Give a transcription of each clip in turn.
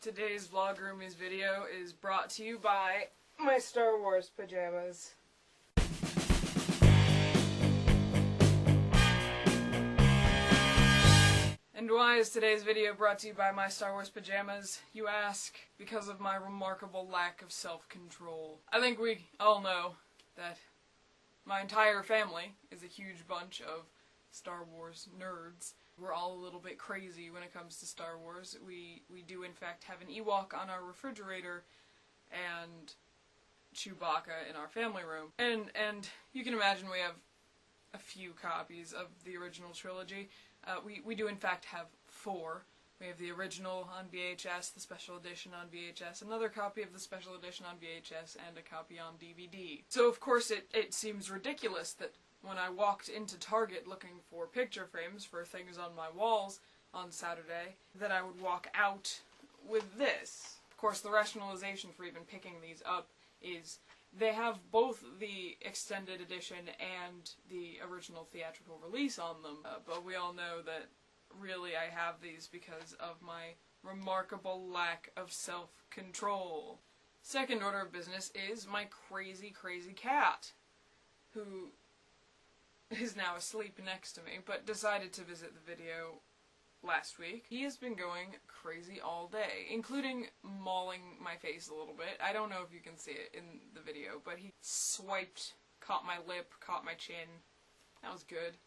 Today's VlogRoomies video is brought to you by my Star Wars pajamas. And why is today's video brought to you by my Star Wars pajamas, you ask? Because of my remarkable lack of self-control. I think we all know that my entire family is a huge bunch of Star Wars nerds. We're all a little bit crazy when it comes to Star Wars. We do in fact have an Ewok on our refrigerator and Chewbacca in our family room. And you can imagine we have a few copies of the original trilogy. We do in fact have 4. We have the original on VHS, the special edition on VHS, another copy of the special edition on VHS, and a copy on DVD. So of course it seems ridiculous that when I walked into Target looking for picture frames for things on my walls on Saturday, that I would walk out with this. Of course, the rationalization for even picking these up is they have both the extended edition and the original theatrical release on them, but we all know that really I have these because of my remarkable lack of self-control. Second order of business is my crazy cat, who is now asleep next to me, but decided to visit the video last week. He has been going crazy all day, including mauling my face a little bit. I don't know if you can see it in the video, but he swiped, caught my lip, caught my chin. That was good.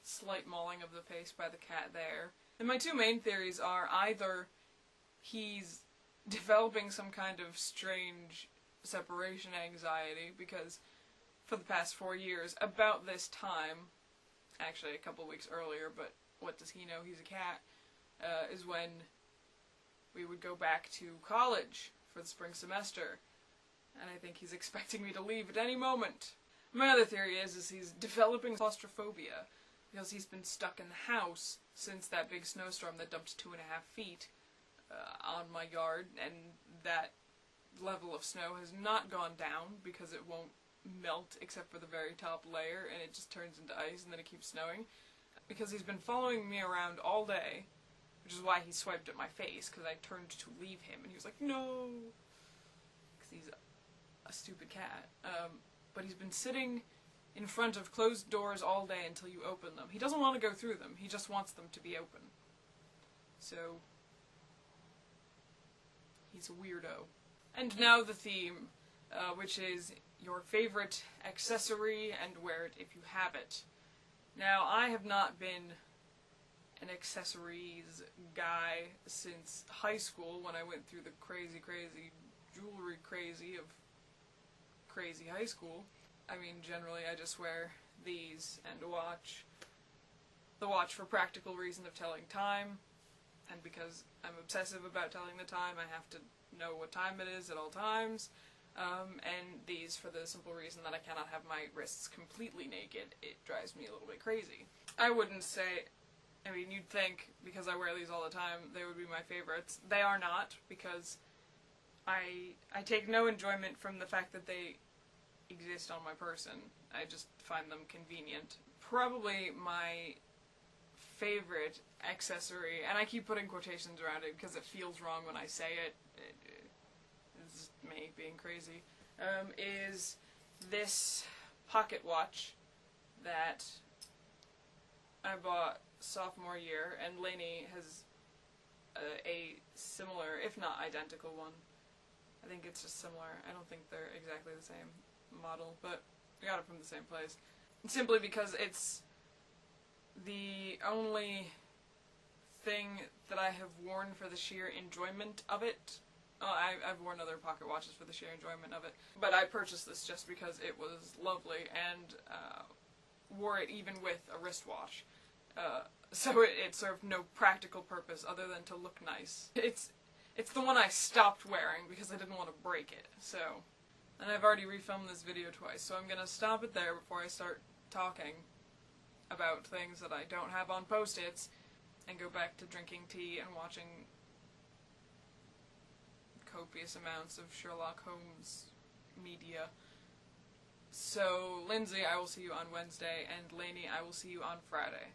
Slight mauling of the face by the cat there. And my two main theories are either he's developing some kind of strange separation anxiety, because for the past 4 years, about this time, actually a couple weeks earlier, but what does he know, he's a cat, is when we would go back to college for the spring semester, and I think he's expecting me to leave at any moment. My other theory is he's developing claustrophobia, because he's been stuck in the house since that big snowstorm that dumped 2.5 feet on my yard, and that level of snow has not gone down because it won't melt except for the very top layer, and it just turns into ice and then it keeps snowing. Because he's been following me around all day, which is why he swiped at my face, because I turned to leave him and he was like, no, because he's a stupid cat. But he's been sitting in front of closed doors all day until you open them. He doesn't want to go through them, he just wants them to be open. So he's a weirdo. And now the theme, which is your favorite accessory and wear it if you have it. Now, I have not been an accessories guy since high school, when I went through the crazy jewelry crazy of crazy high school. I mean, generally I just wear these and a watch. The watch for practical reason of telling time, and because I'm obsessive about telling the time, I have to know what time it is at all times. And these for the simple reason that I cannot have my wrists completely naked. It drives me a little bit crazy. I wouldn't say, I mean, you'd think, because I wear these all the time, they would be my favorites. They are not, because I take no enjoyment from the fact that they exist on my person. I just find them convenient. Probably my favorite accessory, and I keep putting quotations around it because it feels wrong when I say it, this is me being crazy, is this pocket watch that I bought sophomore year, and Lainey has a similar, if not identical one. I think it's just similar. I don't think they're exactly the same model, but I got it from the same place. Simply because it's the only thing that I have worn for the sheer enjoyment of it. I've worn other pocket watches for the sheer enjoyment of it, but I purchased this just because it was lovely, and wore it even with a wristwatch. So it served no practical purpose other than to look nice. It's the one I stopped wearing because I didn't want to break it, so. And I've already refilmed this video twice, so I'm gonna stop it there before I start talking about things that I don't have on post-its, and go back to drinking tea and watching copious amounts of Sherlock Holmes media. So, Lindsay, I will see you on Wednesday, and Lainey, I will see you on Friday.